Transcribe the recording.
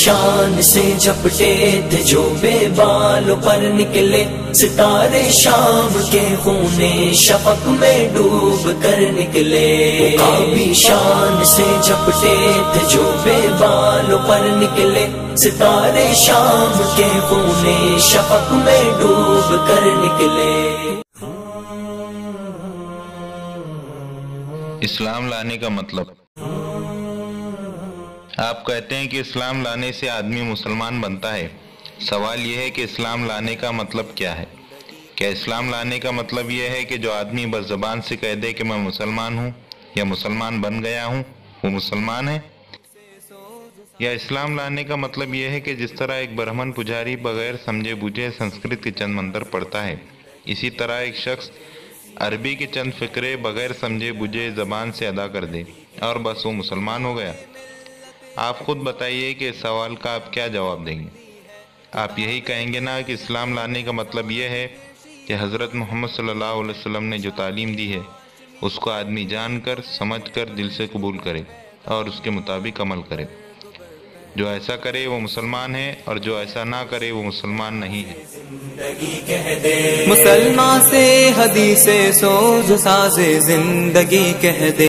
شان سے جھپٹے تھے جو بے بالوں پر نکلے، ستارے شام کے خون شفق میں ڈوب کر نکلے۔ عقابی شان سے جھپٹے تھے جو بے بالوں پر نکلے، ستارے شام کے خون شفق میں ڈوب کر نکلے۔ اسلام لانے کا مطلب۔ آپ کہتے ہیں کہ اسلام لانے سے آدمی مسلمان بنتا ہے۔ سوال یہ ہے کہ اسلام لانے کا مطلب کیا ہے؟ کیا اسلام لانے کا مطلب یہ ہے کہ جو آدمی بس زبان سے کہہ دے کہ میں مسلمان ہوں یا مسلمان بن گیا ہوں وہ مسلمان ہے؟ یا اسلام لانے کا مطلب یہ ہے کہ جس طرح ایک برہمن پجاری بغیر سمجھے بوجھے سنسکرت کے چند منتر پڑھتا ہے، اسی طرح ایک شخص عربی کے چند فقرے بغیر سمجھے بوجھے زبان سے ادا کر دے اور بس وہ مسلمان ہو گیا؟ آپ خود بتائیے کہ اس سوال کا آپ کیا جواب دیں گے؟ آپ یہی کہیں گے نا کہ اسلام لانے کا مطلب یہ ہے کہ حضرت محمد صلی اللہ علیہ وسلم نے جو تعلیم دی ہے اس کو آدمی جان کر سمجھ کر دل سے قبول کرے اور اس کے مطابق عمل کرے۔ جو ایسا کرے وہ مسلمان ہے اور جو ایسا نہ کرے وہ مسلمان نہیں ہے۔ مسلمان سے حدیث سوز ساز زندگی کہہ دے۔